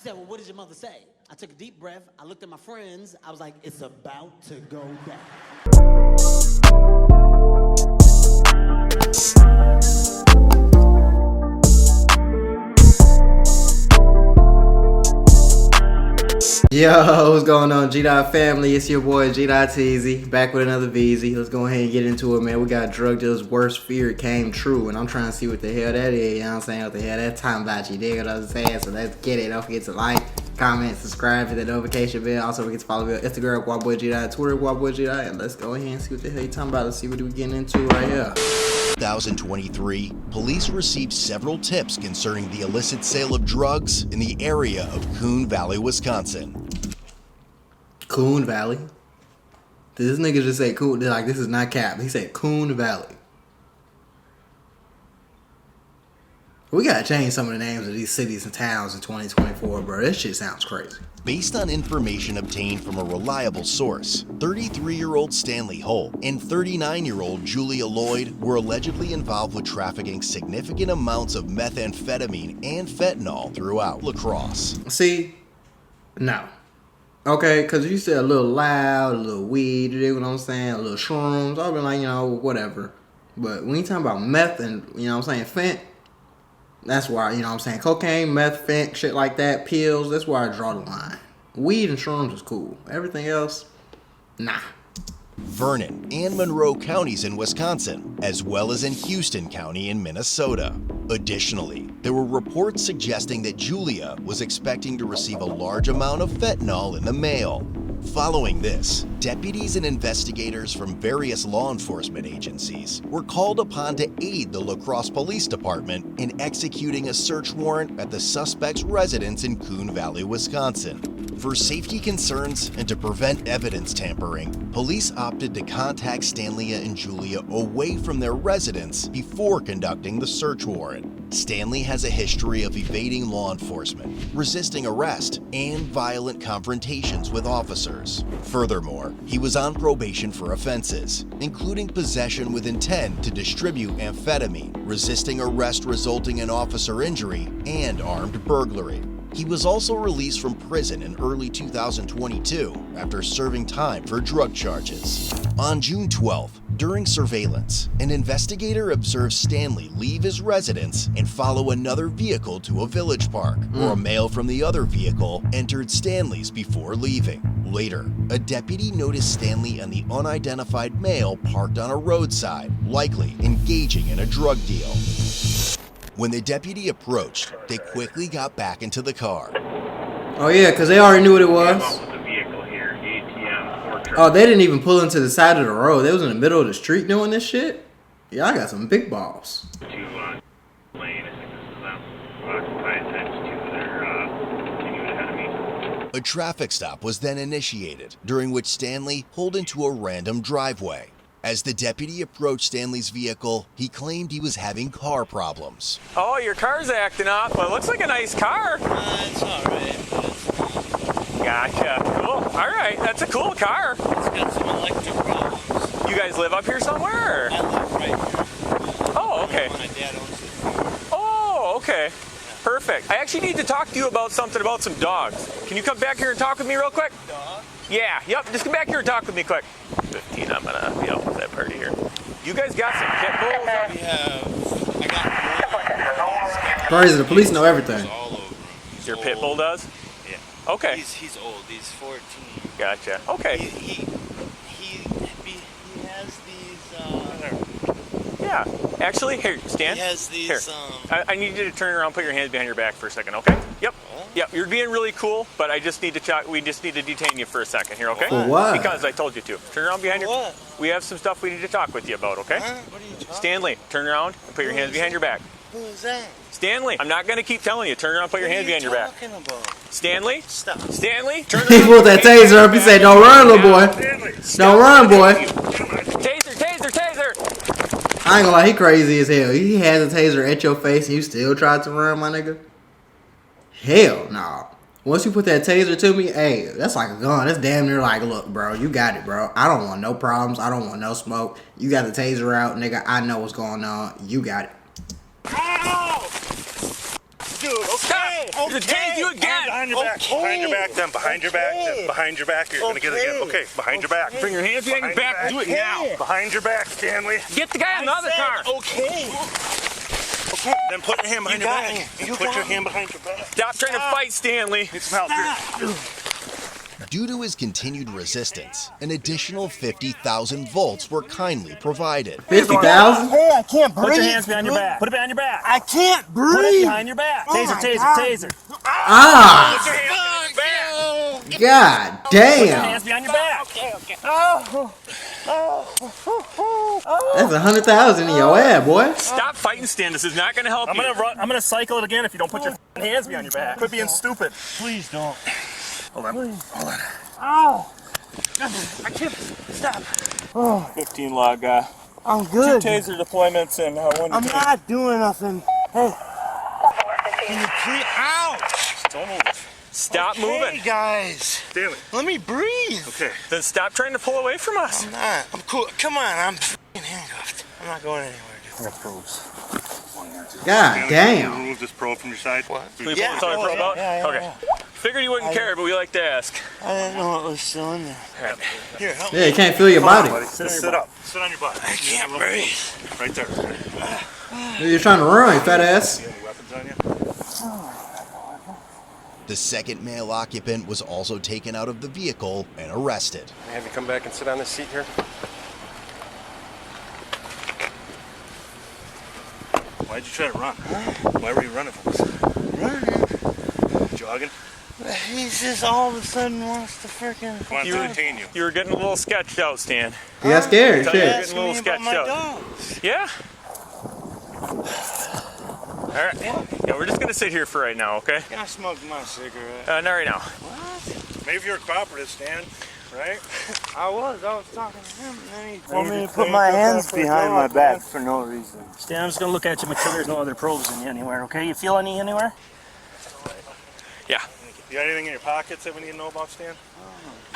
I said, well, what did your mother say? I took a deep breath. I looked at my friends. I was like, it's about to go down. Yo, what's going on, G-Dot family? It's your boy G-Dot Teasy, back with another VZ. Let's go ahead and get into it, man. We got drug dealers' worst fear came true, and I'm trying to see what the hell that is. You know what I'm saying? What the hell that time about, you dig what I'm saying? So let's get it. Don't forget to like, comment, subscribe, hit the notification bell. Also, forget to follow me on Instagram, Guaboy G-Dot, Twitter, Guaboy G-Dot, and let's go ahead and see what the hell you talking about. Let's see what we getting into right here. 2023, police received several tips concerning the illicit sale of drugs in the area of Coon Valley, Wisconsin. Coon Valley? Did this nigga just say Coon? Like, this is not cap. He said Coon Valley. We gotta change some of the names of these cities and towns in 2024, bro. This shit sounds crazy. Based on information obtained from a reliable source, 33-year-old Stanley Holt and 39-year-old Julia Lloyd were allegedly involved with trafficking significant amounts of methamphetamine and fentanyl throughout La Crosse. See? No. Okay, because you said a little loud, a little weed, you know what I'm saying? A little shrooms. I've been like, you know, whatever. But when you talking about meth and, you know what I'm saying, fent, that's why, you know what I'm saying, cocaine, meth, fent, shit like that, pills, that's where I draw the line. Weed and shrooms is cool. Everything else, nah. Vernon and Monroe counties in Wisconsin, as well as in Houston County in Minnesota. Additionally, there were reports suggesting that Julia was expecting to receive a large amount of fentanyl in the mail. Following this, deputies and investigators from various law enforcement agencies were called upon to aid the La Crosse Police Department in executing a search warrant at the suspect's residence in Coon Valley, Wisconsin. For safety concerns and to prevent evidence tampering, police opted to contact Stanley and Julia away from their residence before conducting the search warrant. Stanley has a history of evading law enforcement, resisting arrest, and violent confrontations with officers. Furthermore, he was on probation for offenses, including possession with intent to distribute amphetamine, resisting arrest resulting in officer injury, and armed burglary. He was also released from prison in early 2022 after serving time for drug charges. On June 12th, during surveillance, an investigator observed Stanley leave his residence and follow another vehicle to a village park, where a male from the other vehicle entered Stanley's before leaving. Later, a deputy noticed Stanley and the unidentified male parked on a roadside, likely engaging in a drug deal. When the deputy approached, they quickly got back into the car. Oh yeah, because they already knew what it was. Oh, they didn't even pull into the side of the road. They was in the middle of the street doing this shit? Yeah, I got some big balls. A traffic stop was then initiated, during which Stanley pulled into a random driveway. As the deputy approached Stanley's vehicle, he claimed he was having car problems. Oh, your car's acting up, but it looks like a nice car. It's alright. Gotcha. Cool. Alright, that's a cool car. It's got some electric problems. You guys live up here somewhere? Or? I live right here. Oh, okay. My dad owns it. Oh, okay. Perfect. I actually need to talk to you about something about some dogs. Can you come back here and talk with me real quick? Dog? Yeah, yep. Just come back here and talk with me quick. 15, I'm gonna be out with that party here. You guys got some pit bulls? I got Crazy, the police know everything. all over him. Your pit bull does? Yeah. Okay. He's old. He's 14. Gotcha. Okay. He has these. Yeah. Actually, here, Stan. He has these. Here. I need you to turn around, put your hands behind your back for a second, okay? Yep. What? Yep. You're being really cool, but I just need to talk. We just need to detain you for a second here, okay? For what? Because I told you to. Turn around behind your. What? We have some stuff we need to talk with you about, okay? Huh? What are you talking? Stanley, turn around and put your hands behind your back. Who is that? Stanley, I'm not going to keep telling you. Turn around, put your hands behind your back. What are you talking about? Stanley, Stop. Stanley, turn He around. pulled that taser up. He said, "Don't run, little boy. Stanley, Don't run, boy." Taser, taser, taser. I ain't gonna lie, he crazy as hell. He had a taser at your face and you still tried to run, my nigga? Hell no. Once you put that taser to me, hey, that's like a gun. That's damn near like, look, bro, you got it, bro. I don't want no problems. I don't want no smoke. You got the taser out, nigga. I know what's going on. You got it. dude. Okay. Stop! Detain you again! Behind your back. Behind your back, then. Behind your back, then. Behind your back. You're gonna get it again. Okay. Behind your back. Bring your hands behind your back. Do it now. Behind your back, Stanley. Get the guy on the other car. Okay. Okay. Then put your hand behind your back. Put your hand behind your back. Stop trying to fight, Stanley. Need some help here. Due to his continued resistance, an additional 50,000 volts were kindly provided. 50,000? Hey, I can't breathe. Put your hands behind your back. Put it behind your back. I can't Put it breathe. behind your back. Oh Taser, my taser, God. taser. Ah! Put your hands behind your back. God Put your damn. hands behind your back. That's 100,000 in your ass, boy. Stop fighting, Stan. This is not going to help I'm you. gonna run. I'm gonna cycle it again if you don't put your hands behind your back. Quit being stupid. Please don't. Hold on. Hold on. Ow. I can't stop. 15 log. I'm 2 good. taser deployments and 1 I'm not doing nothing. Hey. Can you please? Ouch! Don't move. Stop Hey, moving. guys. Stanley. Let me breathe. Okay. Then stop trying to pull away from us. I'm not. I'm cool. Come on. I'm f***ing handcuffed. I'm not going anywhere, dude. I got probes. God damn. Remove this probe from your side. What? Can we pull this other probe out? Yeah, Okay. Figured you wouldn't care, but we like to ask. I didn't know it was still in there. Here, help Yeah, you can't feel your body. Sit up. Sit on your butt. I can't breathe. Right there. You're trying to run, you fat ass. You have any weapons on you? The second male occupant was also taken out of the vehicle and arrested. Have you come back and sit on this seat here? Why'd you try to run? Why were you running from us? Running. Jogging? He's just all of a sudden wants to freaking. Come on, to detain you. You were getting a little sketched out, Stan. You got scared, You're shit. getting a little Ask me about sketched my out. dogs. Yeah. All right. Yeah, we're just gonna sit here for right now, okay? I smoked my cigarette. Not right now. Maybe if you're a cooperative, Stan, right? I was talking to him, and then he told me to put my hands behind my back for no reason. Stan, I'm just gonna look at you, make sure there's no other probes in you anywhere. Okay? You feel any anywhere? Yeah. You got anything in your pockets that we need to know about, Stan?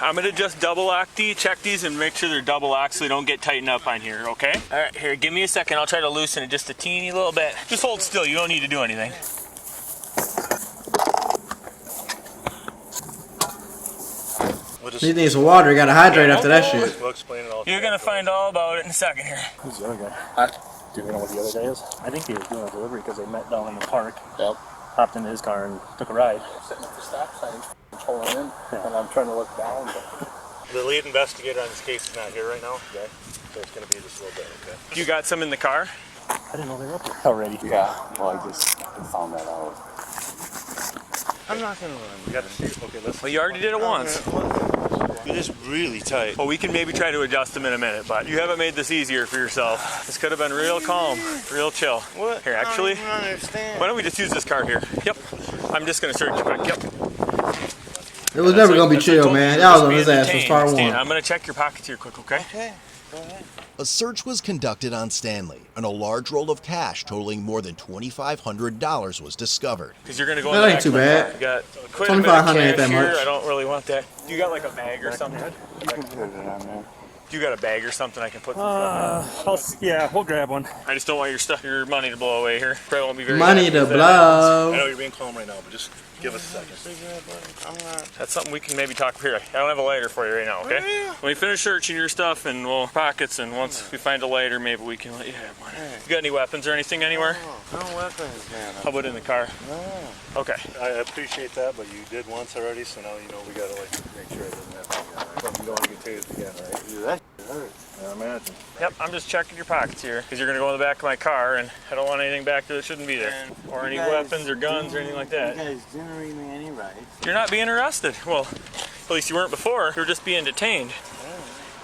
I'm gonna just double lock check these and make sure they're double locked so they don't get tightened up on here, okay? All right, here, give me a second. I'll try to loosen it just a teeny little bit. Just hold still. You don't need to do anything. We'll just, You need some water, you gotta hydrate after that shit. we'll explain it all. You're gonna find all about it in a second here. Who's the other guy? Do you know what the other guy is? I think he was doing a delivery because they met down in the park. Yep. Hopped into his car and took a ride. Sitting at the stop sign, pulling in, and I'm trying to look down. But The lead investigator on this case is not here right now. Okay. So it's going to be just a little bit, okay? You got some in the car? I didn't know they were up here already. yeah, well, I just found that out. I'm not gonna run. You got to see. Okay, listen. Well, you already did it once. It is really tight. Well, we can maybe try to adjust them in a minute, but you haven't made this easier for yourself. This could have been real calm, real chill. What? Here, actually, I don't even understand. why don't we just use this car here? Yep. I'm just gonna search you quick. Yep. It was never gonna be That's what I chill, told man. you, Y'all was just on being his ass from detained, start Stan. one. I'm gonna check your pockets here quick, okay? Okay, go ahead. A search was conducted on Stanley, and a large roll of cash totaling more than $2,500 was discovered. Because you're gonna go. That in the ain't back too of my bad. car. You got quite a bit of 2,500 ain't cash that here. much. I don't really want that. You got like a bag or something? You can put it on there. You got a bag or something I can put some stuff Yeah, we'll grab one. in? I just don't want your money to blow away here. Probably won't be very Money happy to if that happens. I know blow. you're being calm right now, but just give us a second. I'm not. That's something we can maybe talk here. I don't have a lighter for you right now, okay? Yeah. When we finish searching your stuff and we'll pockets, and once we find a lighter, maybe we can let you have one. You got any weapons or anything anywhere? No weapons, man. How about in the car? No. Okay. I appreciate that, but you did once already, so now you know we gotta like make sure it doesn't happen again. Right? You don't want to get tased again, right? Dude, that hurts. I imagine. Yep, I'm just checking your pockets here because you're gonna go in the back of my car, and I don't want anything back there that shouldn't be there, or any You guys weapons or guns or anything like You that. guys didn't read me any rights. You're not being arrested. Well, at least you weren't before. You're just being detained.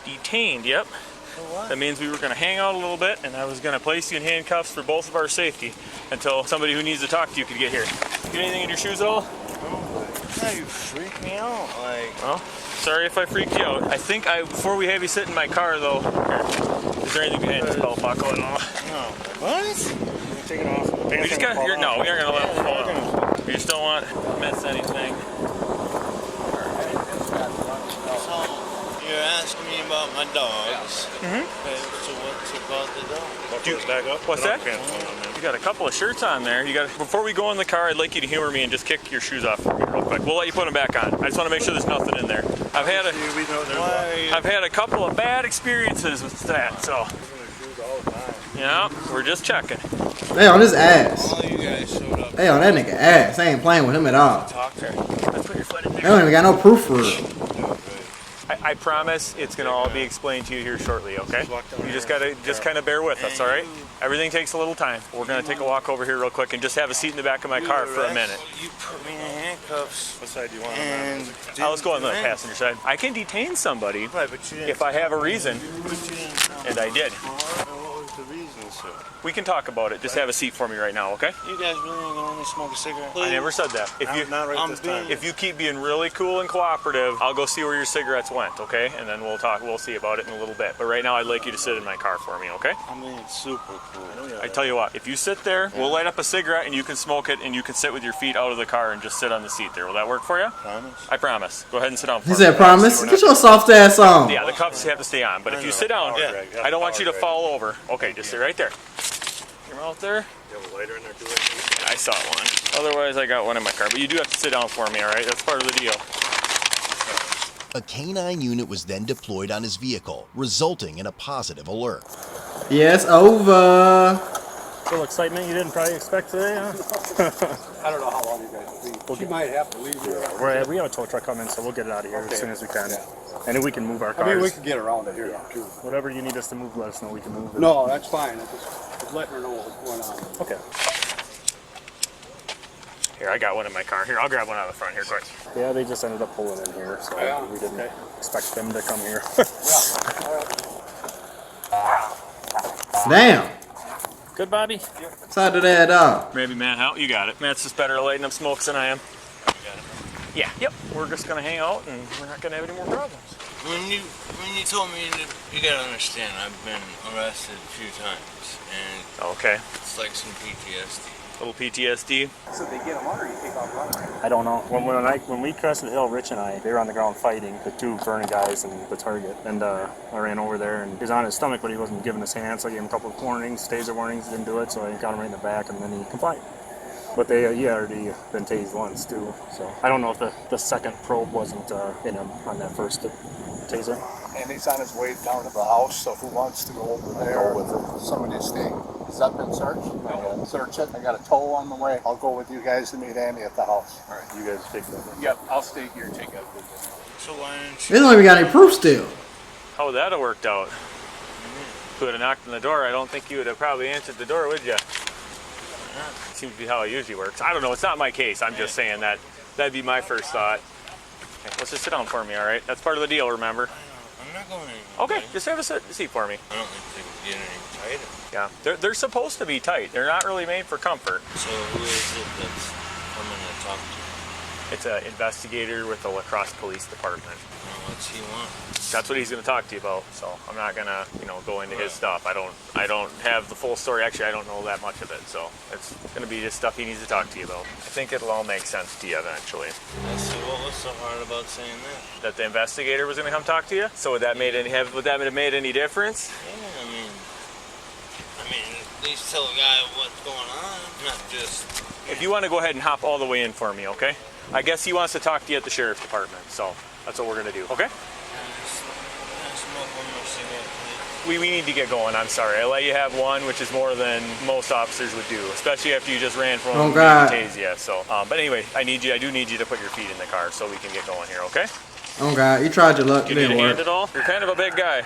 Detained, yep. For what? That means we were going to hang out a little bit, and I was going to place you in handcuffs for both of our safety until somebody who needs to talk to you could get here. Get anything in your shoes at all? Yeah, you freak me out. Like, Well, sorry if I freaked you out. I think before we have you sit in my car, though, here, is there anything behind this belt buckle at all? no. What? Take it off. We just got here. No, we aren't going to let it fall out. We just don't want to miss anything. So, you're asking me about my dogs. Mhm. Okay, so what's about the dog. Dude, back up. what's that? Pants on, man. You got a couple of shirts on there. You got. Before we go in the car, I'd like you to humor me and just kick your shoes off for me real quick. We'll let you put them back on. I just want to make sure there's nothing in there. I've had a couple of bad experiences with that, so. Yeah, we're just checking. Hey, on his ass. All you guys showed up. Hey, on that nigga ass. I ain't playing with him at all. Okay. Let's put your foot in I there. don't even got no proof for real. I promise it's gonna all be explained to you here shortly, okay? You just gotta kind of bear with us, all right? Everything takes a little time. We're gonna take a walk over here real quick and just have a seat in the back of my car for a minute. You put me in handcuffs. What side do you want And Let's go on the passenger side. I can detain somebody Right, but you didn't. if I have a reason, But you didn't tell me. and I did. What was the reason, sir? We can talk about it. Just have a seat for me right now, okay? You guys really ain't gonna let me smoke a cigarette? I never said that. Not right this time. If you keep being really cool and cooperative, I'll go see where your cigarettes went, okay? And then we'll talk. We'll see about it in a little bit. But right now, I'd like you to sit in my car for me, okay? I'm being super cool. I tell you what, if you sit there, we'll light up a cigarette and you can smoke it, and you can sit with your feet out of the car and just sit on the seat there. Will that work for you? Promise? I promise. Go ahead and sit down. He said, promise? Get your soft ass on. Yeah, the cuffs have to stay on. But if you sit down, I don't want you to fall over. Okay, just sit right there. Your mouth there. You have a lighter in there too? I saw one. Otherwise, I got one in my car. But you do have to sit down for me, all right? That's part of the deal. A canine unit was then deployed on his vehicle, resulting in a positive alert. Yes, over. Little excitement you didn't probably expect today, huh? I don't know how long you guys will be. She might have to leave here. We have a tow truck coming, so we'll get it out of here as soon as we can. And then we can move our I cars. mean, we can get around it here too. Whatever you need us to move, let us know. We can move it. No, that's fine. I just letting her know what's going on. Okay. Here, I got one in my car. Here, I'll grab one out of the front here quick. Yeah, they just ended up pulling in here, so Yeah, we didn't expect them to come here. Damn. Good, Bobby? Side of that dog. Maybe Matt, how? You got it. Matt's just better at lighting up smokes than I am. Yeah, yep. We're just gonna hang out and we're not gonna have any more problems. When you told me that, you gotta understand, I've been arrested a few times, and Okay. it's like some PTSD. Little PTSD. So they get them on or you take off running? I don't know. When we crested the hill, Rich and I, they were on the ground fighting, the two Vernon guys and the target. And I ran over there, and he was on his stomach, but he wasn't giving us hands. So I gave him a couple of warnings, taser warnings, didn't do it. So I got him right in the back, and then he complied. But he had already been tased once too. So I don't know if the second probe wasn't in him on that first taser. And he's on his way down to the house, so who wants to go over there with some of this thing? Has that been searched? No. Search it. I got a tow on the way. I'll go with you guys to meet Andy at the house. All right, you guys take that. Yep, I'll stay here and take that with you. So why don't They you? don't even got any proof still. How would that have worked out? If you would have knocked on the door, I don't think you would have probably answered the door, would you? Seems to be how it usually works. I don't know. It's not my case. I'm just saying that'd be my first thought. Okay, let's just sit down for me, all right? That's part of the deal, remember? I'm not going anywhere. Okay, just have a seat for me. I don't think they would get any tighter. Yeah, they're supposed to be tight. They're not really made for comfort. So who is it that's coming to talk to you? It's an investigator with the La Crosse Police Department. What's he want? That's what he's going to talk to you about. So I'm not going to, go into his stuff. I don't have the full story. Actually, I don't know that much of it. So it's going to be just stuff he needs to talk to you about. I think it'll all make sense to you eventually. I said, what was so hard about saying that? That the investigator was going to come talk to you. So would that have made any difference? Yeah, I mean, at least tell a guy what's going on, not just. If you want to go ahead and hop all the way in for me, okay? I guess he wants to talk to you at the sheriff's department. So that's what we're going to do, okay? Smoke one more cigarette, please. We need to get going. I'm sorry. I let you have one, which is more than most officers would do, especially after you just ran from Oh, God. Tasia. So, but anyway, I do need you to put your feet in the car so we can get going here, okay? Oh, God. You tried your luck. It You need didn't to work. hand it all? You're kind of a big guy.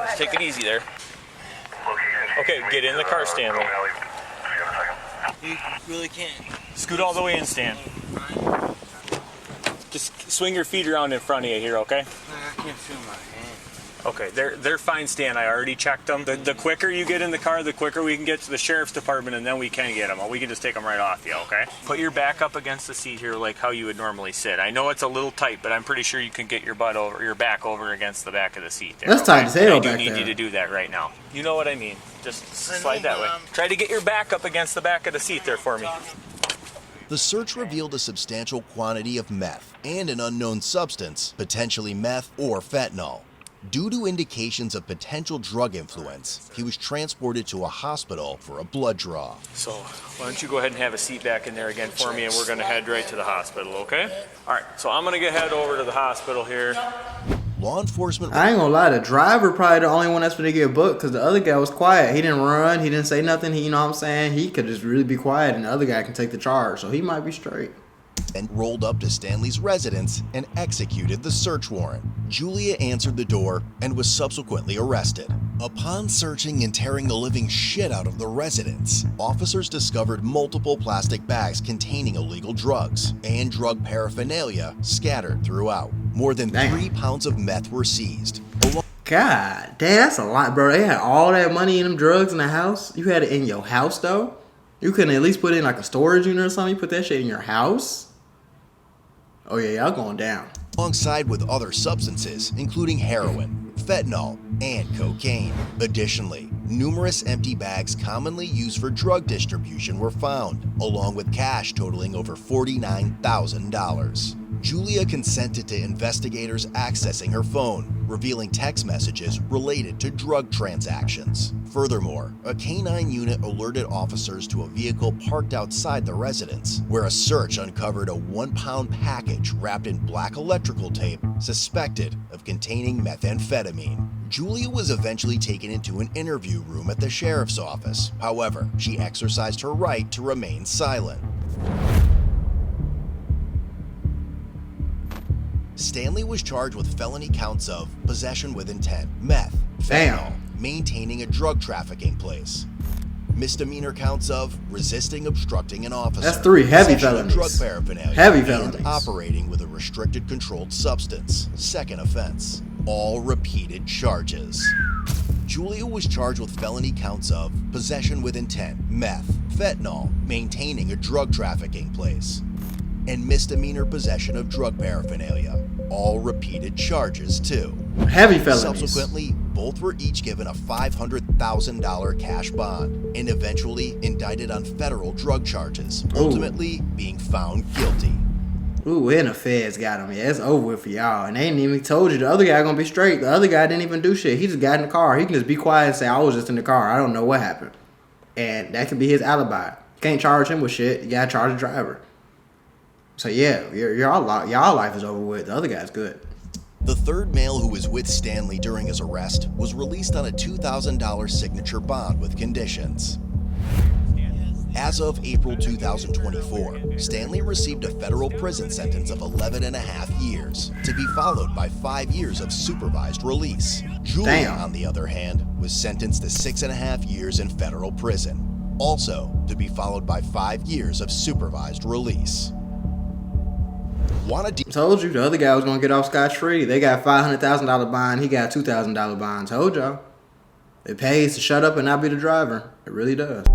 Just take it easy there. Okay, get in the car, Stanley. You really can't. Scoot all the way in, Stan. Just swing your feet around in front of you here, okay? I can't feel my hand. Okay, they're fine, Stan. I already checked them. The quicker you get in the car, the quicker we can get to the sheriff's department, and then we can get them. We can just take them right off you, okay? Put your back up against the seat here like how you would normally sit. I know it's a little tight, but I'm pretty sure you can get your back over against the back of the seat there. That's tight as hell I do back need there. you to do that right now. You know what I mean. Just I know, slide that but way. I'm- Try to get your back up against the back of the seat there for me. The search revealed a substantial quantity of meth and an unknown substance, potentially meth or fentanyl. Due to indications of potential drug influence, he was transported to a hospital for a blood draw. So why don't you go ahead and have a seat back in there again for me, and we're going to head right to the hospital, okay? All right, so I'm going to head over to the hospital here. Law enforcement... I ain't gonna lie, the driver probably the only one that's gonna get booked because the other guy was quiet. He didn't run, he didn't say nothing. He, you know what I'm saying? He could just really be quiet and the other guy can take the charge, so he might be straight. And rolled up to Stanley's residence and executed the search warrant. Julia answered the door and was subsequently arrested. Upon searching and tearing the living shit out of the residence, officers discovered multiple plastic bags containing illegal drugs and drug paraphernalia scattered throughout. More than 3 pounds of meth were seized. God damn, that's a lot, bro. They had all that money in them drugs in the house. You had it in your house though? You couldn't at least put it in like a storage unit or something? You put that shit in your house? Oh yeah, y'all going down. Alongside with other substances, including heroin, fentanyl, and cocaine. Additionally, numerous empty bags commonly used for drug distribution were found, along with cash totaling over $49,000. Julia consented to investigators accessing her phone, revealing text messages related to drug transactions. Furthermore, a canine unit alerted officers to a vehicle parked outside the residence, where a search uncovered a 1-pound package wrapped in black electrical tape suspected of containing methamphetamine. Julia was eventually taken into an interview room at the sheriff's office. However, she exercised her right to remain silent. Stanley was charged with felony counts of possession with intent, meth, fentanyl, maintaining a drug trafficking place. Misdemeanor counts of resisting, obstructing an officer. That's 3 heavy possession of felonies. Drug paraphernalia. Heavy and felonies. operating with a restricted controlled substance. Second offense. All repeated charges. Julia was charged with felony counts of possession with intent, meth, fentanyl, maintaining a drug trafficking place, and misdemeanor possession of drug paraphernalia. All repeated charges, too. Heavy felonies. Subsequently, both were each given a $500,000 cash bond and eventually indicted on federal drug charges, ultimately being found guilty. Ooh, and the feds got him. Yeah, it's over with for y'all. And they ain't even told you the other guy gonna be straight. The other guy didn't even do shit. He just got in the car. He can just be quiet and say, I was just in the car. I don't know what happened. And that could be his alibi. You can't charge him with shit. You gotta charge the driver. So yeah, y'all life is over with. The other guy's good. The third male who was with Stanley during his arrest was released on a $2,000 signature bond with conditions. As of April 2024, Stanley received a federal prison sentence of 11.5 years, to be followed by 5 years of supervised release. Julia, on the other hand, was sentenced to 6.5 years in federal prison, also to be followed by 5 years of supervised release. Told you the other guy was gonna get off scot-free. They got $500,000 bond. He got $2,000 bond. Told y'all. It pays to shut up and not be the driver. It really does.